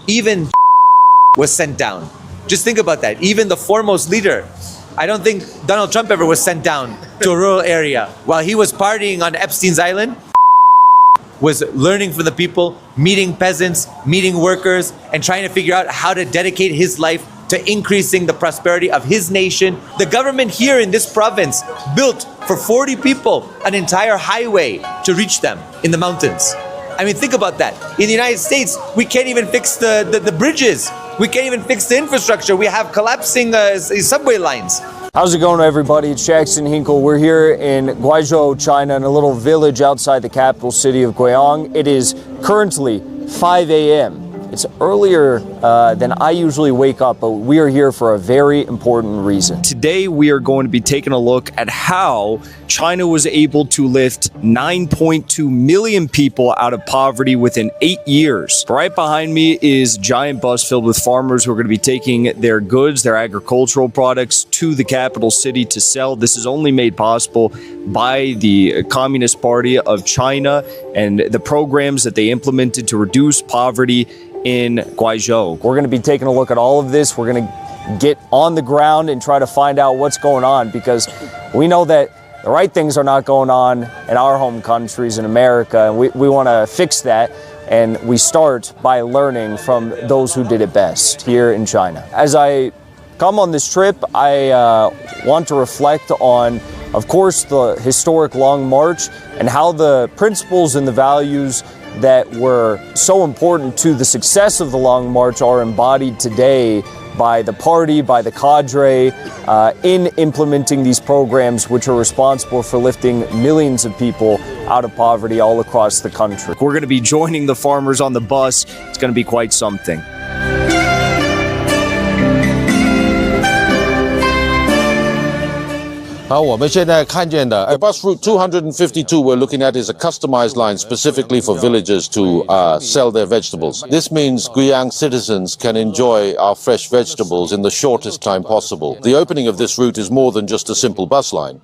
even was sent down. Just think about that. Even the foremost leader, I don't think Donald Trump ever was sent down to a rural area. While he was partying on Epstein's Island, was learning from the people, meeting peasants, meeting workers, and trying to figure out how to dedicate his life to increasing the prosperity of his nation. The government here in this province built for 40 people an entire highway to reach them in the mountains. I mean, think about that. In the United States, we can't even fix the bridges. We can't even fix the infrastructure. We have collapsing subway lines. How's it going, everybody? It's Jackson Hinkle. We're here in Guizhou, China, in a little village outside the capital city of Guiyang. It is currently 5 a.m. It's earlier than I usually wake up, but we are here for a very important reason. Today, we are going to be taking a look at how China was able to lift 9.2 million people out of poverty within 8 years. Right behind me is a giant bus filled with farmers who are going to be taking their goods, their agricultural products, to the capital city to sell. This is only made possible by the Communist Party of China and the programs that they implemented to reduce poverty in Guizhou. We're going to be taking a look at all of this. We're going to get on the ground and try to find out what's going on, because we know that the right things are not going on in our home countries in America, and we want to fix that. And we start by learning from those who did it best here in China. As I come on this trip, I want to reflect on, of course, the historic Long March and how the principles and the values that were so important to the success of the Long March are embodied today by the party, by the cadre, in implementing these programs which are responsible for lifting millions of people out of poverty all across the country. We're going to be joining the farmers on the bus. It's going to be quite something. Bus route 252 we're looking at is a customized line specifically for villagers to sell their vegetables. This means Guiyang citizens can enjoy our fresh vegetables in the shortest time possible. The opening of this route is more than just a simple bus line.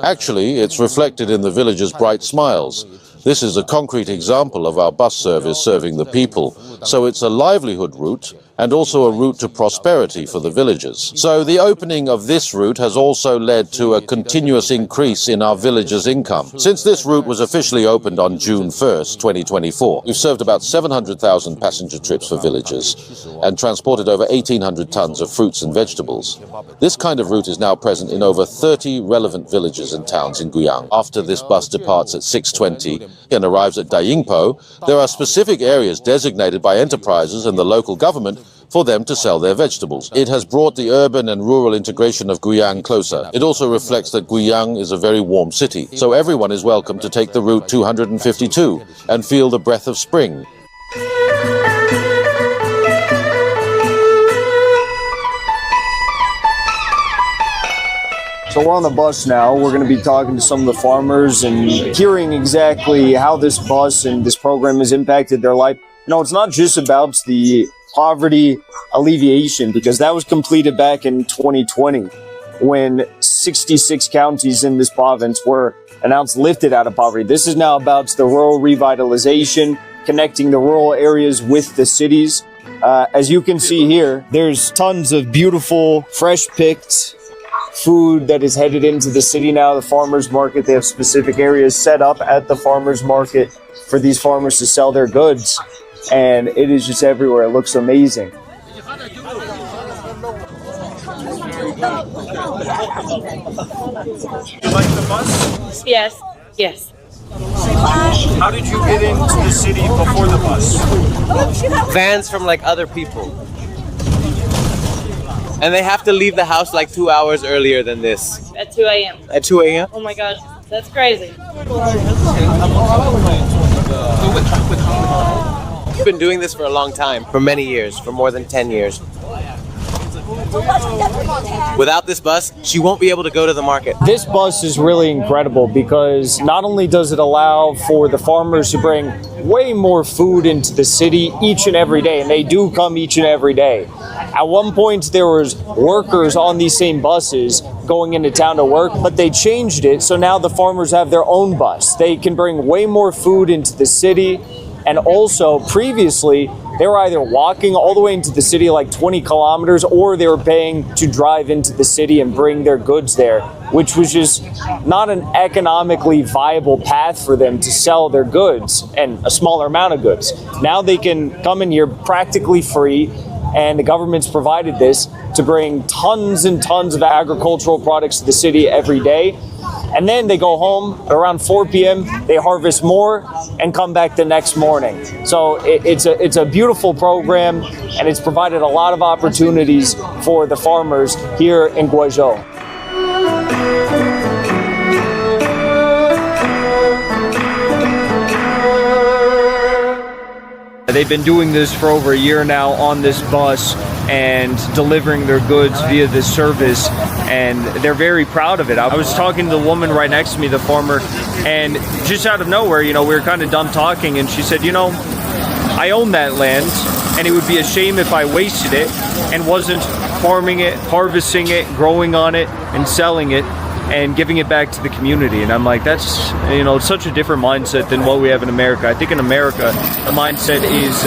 Actually, it's reflected in the villagers' bright smiles. This is a concrete example of our bus service serving the people. So it's a livelihood route and also a route to prosperity for the villagers. So the opening of this route has also led to a continuous increase in our villagers' income. Since this route was officially opened on June 1st, 2024, we've served about 700,000 passenger trips for villagers and transported over 1,800 tons of fruits and vegetables. This kind of route is now present in over 30 relevant villages and towns in Guiyang. After this bus departs at 6:20 and arrives at Dayingpo, there are specific areas designated by enterprises and the local government for them to sell their vegetables. It has brought the urban and rural integration of Guiyang closer. It also reflects that Guiyang is a very warm city, so everyone is welcome to take the route 252 and feel the breath of spring. So we're on the bus now. We're going to be talking to some of the farmers and hearing exactly how this bus and this program has impacted their life. You know, it's not just about the poverty alleviation, because that was completed back in 2020 when 66 counties in this province were announced lifted out of poverty. This is now about the rural revitalization, connecting the rural areas with the cities. As you can see here, there's tons of beautiful, fresh-picked food that is headed into the city now. The farmers market, they have specific areas set up at the farmers market for these farmers to sell their goods. And it is just everywhere. It looks amazing. You like the bus? Yes, yes. How did you get into the city before the bus? Vans from like other people. And they have to leave the house like 2 hours earlier than this. At 2 a.m. At 2 a.m.? Oh my gosh, that's crazy. We've been doing this for a long time, for many years, for more than 10 years. Without this bus, she won't be able to go to the market. This bus is really incredible because not only does it allow for the farmers to bring way more food into the city each and every day, and they do come each and every day. At one point, there was workers on these same buses going into town to work, but they changed it, so now the farmers have their own bus. They can bring way more food into the city, And also, previously, they were either walking all the way into the city, like 20 kilometers, or they were paying to drive into the city and bring their goods there, which was just not an economically viable path for them to sell their goods and a smaller amount of goods. Now they can come in here practically free, and the government's provided this to bring tons and tons of agricultural products to the city every day. And then they go home around 4 p.m., they harvest more and come back the next morning. So it's a beautiful program, and it's provided a lot of opportunities for the farmers here in Guizhou. They've been doing this for over a year now on this bus and delivering their goods via this service, and they're very proud of it. I was talking to the woman right next to me, the farmer, and just out of nowhere, we were kind of done talking, and she said, I own that land, and it would be a shame if I wasted it and wasn't farming it, harvesting it, growing on it, and selling it, and giving it back to the community. And I'm like, that's, it's such a different mindset than what we have in America. I think in America, the mindset is,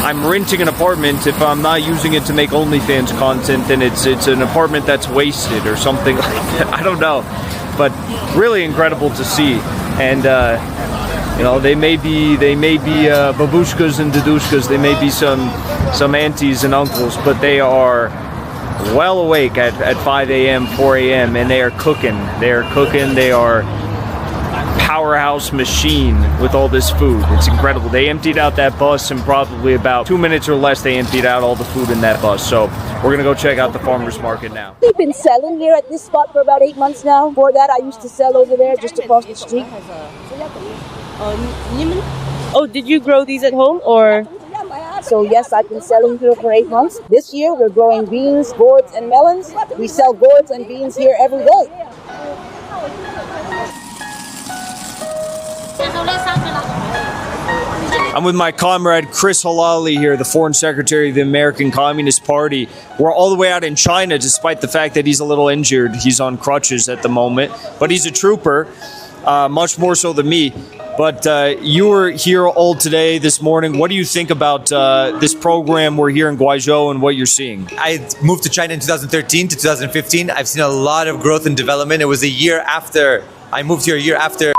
I'm renting an apartment. If I'm not using it to make OnlyFans content, then it's an apartment that's wasted or something like that. I don't know, but really incredible to see. And they may be babushkas and dadushkas. They may be some aunties and uncles, but they are well awake at 5 a.m., 4 a.m., and they are cooking. They are powerhouse machine with all this food. It's incredible. They emptied out that bus in probably about 2 minutes or less. They emptied out all the food in that bus. So we're gonna go check out the farmers market now. We've been selling here at this spot for about 8 months now. Before that, I used to sell over there just across the street. Oh, did you grow these at home or? So yes, I've been selling here for 8 months. This year, we're growing beans, gourds, and melons. We sell gourds and beans here every day. I'm with my comrade Chris Halali here, the Foreign Secretary of the American Communist Party. We're all the way out in China, despite the fact that he's a little injured. He's on crutches at the moment, but he's a trooper, much more so than me. But you were here all today, this morning. What do you think about this program we're here in Guizhou and what you're seeing? I moved to China in 2013 to 2015. I've seen a lot of growth and development. It was a year after I moved here, a year after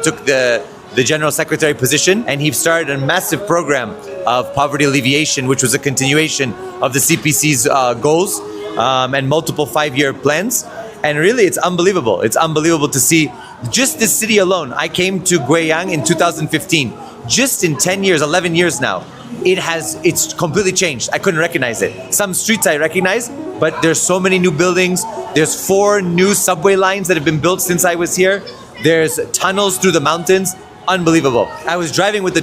took the general secretary position, and he started a massive program of poverty alleviation, which was a continuation of the CPC's goals and multiple 5-year plans. And really, it's unbelievable. It's unbelievable to see just this city alone. I came to Guiyang in 2015. Just in 10 years, 11 years now, it's completely changed. I couldn't recognize it. Some streets I recognize, but there's so many new buildings. There's 4 new subway lines that have been built since I was here. There's tunnels through the mountains. Unbelievable. I was driving with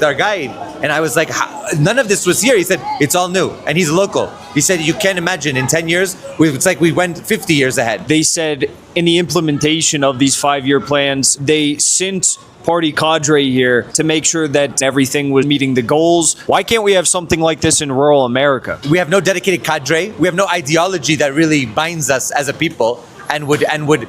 our guide, and I was like, none of this was here. He said, it's all new, and he's local. He said, you can't imagine, in 10 years, it's like we went 50 years ahead. They said in the implementation of these 5-year plans, they sent party cadre here to make sure that everything was meeting the goals. Why can't we have something like this in rural America? We have no dedicated cadre. We have no ideology that really binds us as a people and would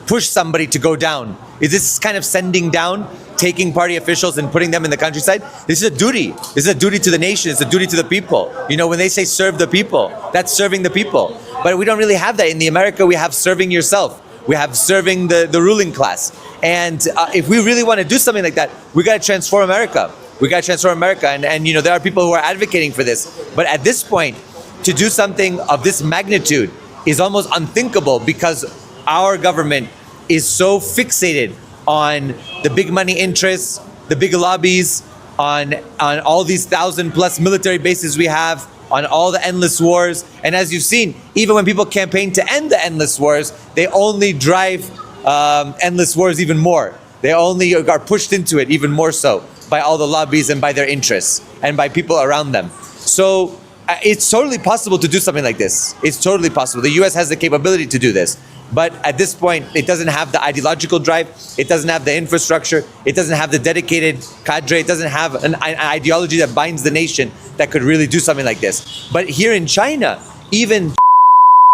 push somebody to go down. Is this kind of sending down, taking party officials and putting them in the countryside? This is a duty. This is a duty to the nation. It's a duty to the people. When they say serve the people, that's serving the people. But we don't really have that. In the America, we have serving yourself. We have serving the ruling class. And if we really want to do something like that, we got to transform America. We got to transform America. And there are people who are advocating for this. But at this point, to do something of this magnitude is almost unthinkable, because our government is so fixated on the big money interests, the big lobbies, on all these 1,000+ military bases we have, on all the endless wars. And as you've seen, even when people campaign to end the endless wars, they only drive endless wars even more. They only are pushed into it even more so by all the lobbies and by their interests and by people around them. So it's totally possible to do something like this. It's totally possible. The US has the capability to do this. But at this point, it doesn't have the ideological drive. It doesn't have the infrastructure. It doesn't have the dedicated cadre. It doesn't have an ideology that binds the nation that could really do something like this. But here in China, even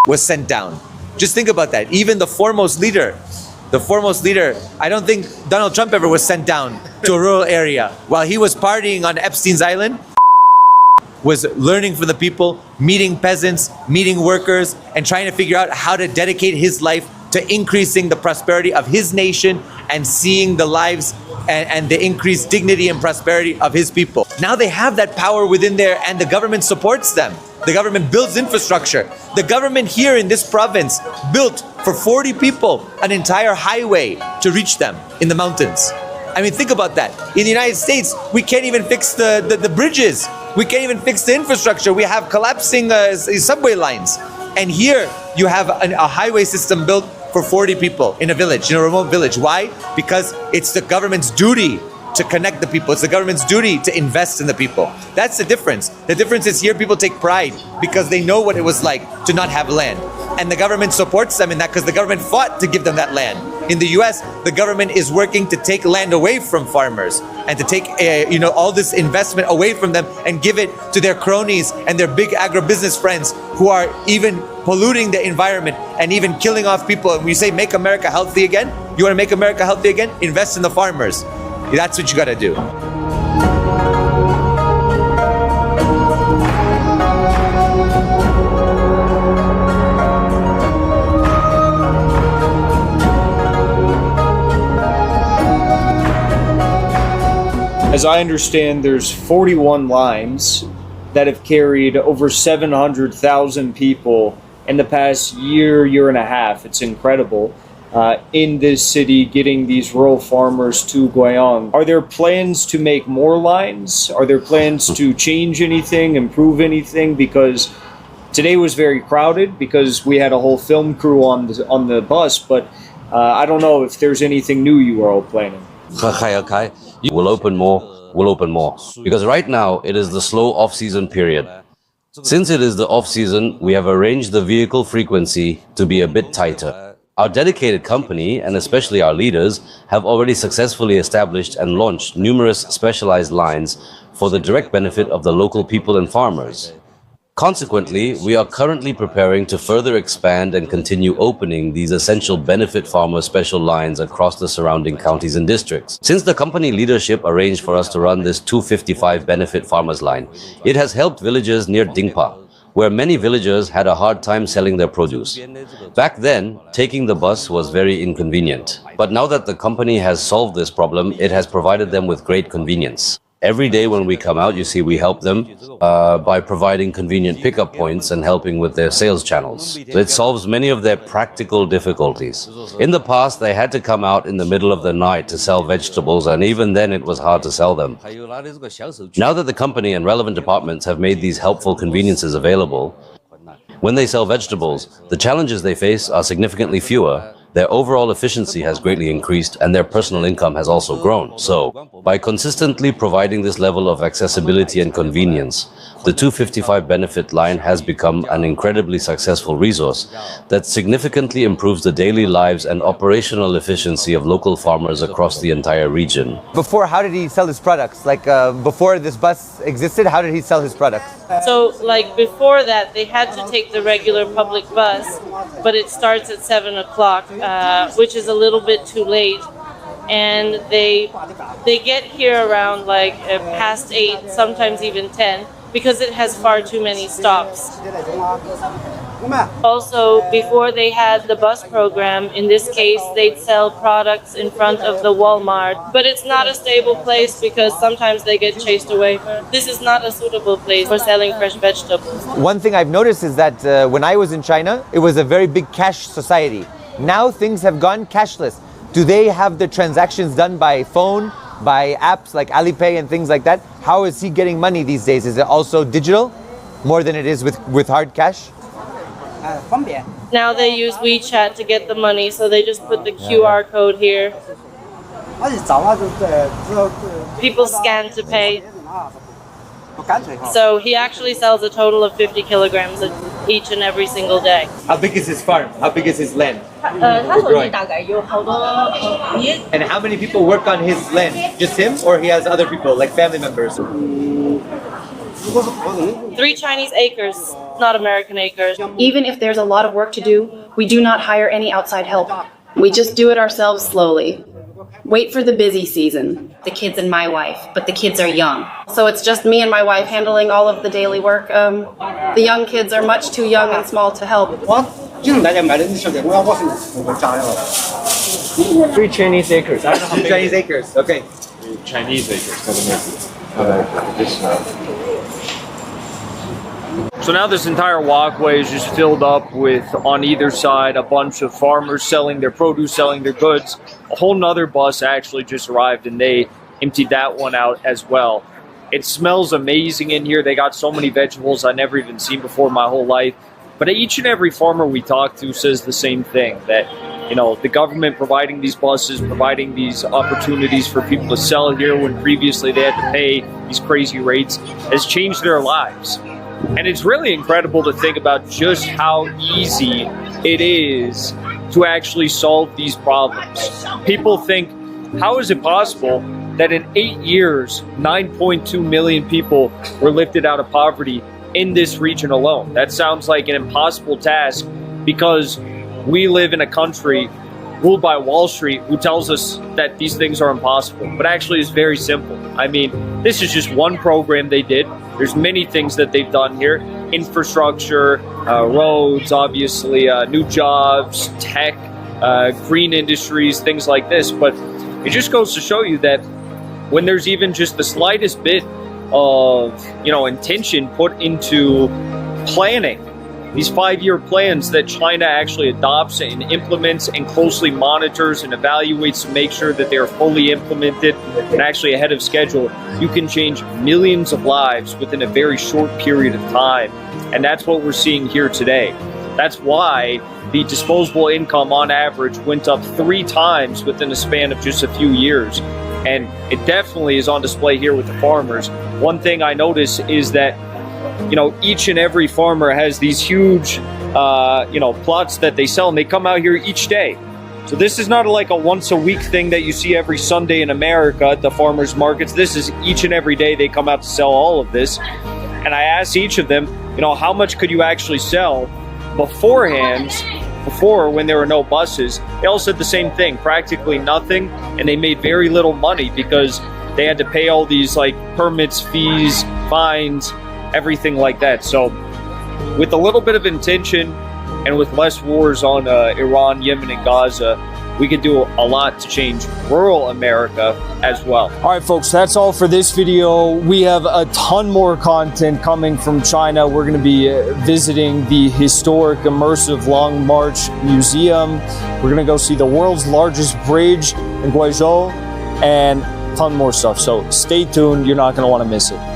was sent down. Just think about that. Even the foremost leader the foremost leader. I don't think Donald Trump ever was sent down to a rural area. While he was partying on Epstein's Island, was learning from the people, meeting peasants, meeting workers, and trying to figure out how to dedicate his life to increasing the prosperity of his nation and seeing the lives and the increased dignity and prosperity of his people. Now they have that power within there, and the government supports them. The government builds infrastructure. The government here in this province built for 40 people an entire highway to reach them in the mountains. I mean, think about that. In the United States, we can't even fix the bridges. We can't even fix the infrastructure. We have collapsing subway lines. And here you have a highway system built for 40 people in a village, in a remote village. Why? Because it's the government's duty to connect the people. It's the government's duty to invest in the people. That's the difference. The difference is here people take pride because they know what it was like to not have land. And the government supports them in that because the government fought to give them that land. In the US, the government is working to take land away from farmers and to take all this investment away from them and give it to their cronies and their big agribusiness friends who are even polluting the environment and even killing off people. And when you say make America healthy again, you want to make America healthy again? Invest in the farmers. That's what you got to do. As I understand, there's 41 lines that have carried over 700,000 people in the past year and a half. It's incredible. In this city, getting these rural farmers to Guiyang. Are there plans to make more lines? Are there plans to change anything, improve anything? Because today was very crowded because we had a whole film crew on the bus, but I don't know if there's anything new you are all planning. Okay. We'll open more. Because right now, it is the slow off-season period. Since it is the off-season, we have arranged the vehicle frequency to be a bit tighter. Our dedicated company, and especially our leaders, have already successfully established and launched numerous specialized lines for the direct benefit of the local people and farmers. Consequently, we are currently preparing to further expand and continue opening these essential benefit farmer special lines across the surrounding counties and districts. Since the company leadership arranged for us to run this 255 benefit farmers line, it has helped villages near Dingpa, where many villagers had a hard time selling their produce. Back then, taking the bus was very inconvenient. But now that the company has solved this problem, it has provided them with great convenience. Every day when we come out, you see, we help them by providing convenient pickup points and helping with their sales channels. So it solves many of their practical difficulties. In the past, they had to come out in the middle of the night to sell vegetables, and even then it was hard to sell them. Now that the company and relevant departments have made these helpful conveniences available, when they sell vegetables, the challenges they face are significantly fewer. Their overall efficiency has greatly increased and their personal income has also grown. So, by consistently providing this level of accessibility and convenience, the 255 benefit line has become an incredibly successful resource that significantly improves the daily lives and operational efficiency of local farmers across the entire region. Before, how did he sell his products? Like before this bus existed, how did he sell his products? So, like before that, they had to take the regular public bus, but it starts at 7 o'clock, which is a little bit too late. And they get here around like past 8, sometimes even 10, because it has far too many stops. Also, before they had the bus program, in this case, they'd sell products in front of the Walmart. But it's not a stable place because sometimes they get chased away. This is not a suitable place for selling fresh vegetables. One thing I've noticed is that when I was in China, it was a very big cash society. Now things have gone cashless. Do they have the transactions done by phone, by apps like Alipay and things like that? How is he getting money these days? Is it also digital more than it is with hard cash? Now they use WeChat to get the money, so they just put the QR code here. People scan to pay. So he actually sells a total of 50 kilograms each and every single day. How big is his farm? How big is his land? And how many people work on his land? Just him, or he has other people, like family members? 3 Chinese acres, not American acres. Even if there's a lot of work to do, we do not hire any outside help. We just do it ourselves slowly. Wait for the busy season. The kids and my wife, but the kids are young. So it's just me and my wife handling all of the daily work. The young kids are much too young and small to help. 3 Chinese acres. I don't know how big. Chinese acres. Okay. Chinese acres. So now this entire walkway is just filled up with, on either side, a bunch of farmers selling their produce, selling their goods. A whole nother bus actually just arrived and they emptied that one out as well. It smells amazing in here. They got so many vegetables I've never even seen before in my whole life. But each and every farmer we talk to says the same thing, that, you know, the government providing these buses, providing these opportunities for people to sell here when previously they had to pay these crazy rates, has changed their lives. And it's really incredible to think about just how easy it is to actually solve these problems. People think, how is it possible that in 8 years, 9.2 million people were lifted out of poverty in this region alone? That sounds like an impossible task because we live in a country ruled by Wall Street who tells us that these things are impossible, but actually it's very simple. I mean, this is just one program they did. There's many things that they've done here. Infrastructure, roads, obviously, new jobs, tech, green industries, things like this. But it just goes to show you that when there's even just the slightest bit of, you know, intention put into planning, these 5-year plans that China actually adopts and implements and closely monitors and evaluates to make sure that they are fully implemented and actually ahead of schedule, you can change millions of lives within a very short period of time. And that's what we're seeing here today. That's why the disposable income on average went up 3 times within a span of just a few years. And it definitely is on display here with the farmers. One thing I notice is that, you know, each and every farmer has these huge, you know, plots that they sell, and they come out here each day. So this is not like a once a week thing that you see every Sunday in America at the farmers markets. This is each and every day they come out to sell all of this. And I asked each of them, you know, how much could you actually sell beforehand, before when there were no buses? They all said the same thing, practically nothing, and they made very little money because they had to pay all these like permits, fees, fines, everything like that. So with a little bit of intention and with less wars on Iran, Yemen, and Gaza, we could do a lot to change rural America as well. All right, folks, that's all for this video. We have a ton more content coming from China. We're going to be visiting the historic immersive Long March Museum. We're going to go see the world's largest bridge in Guizhou and a ton more stuff. So stay tuned. You're not going to want to miss it.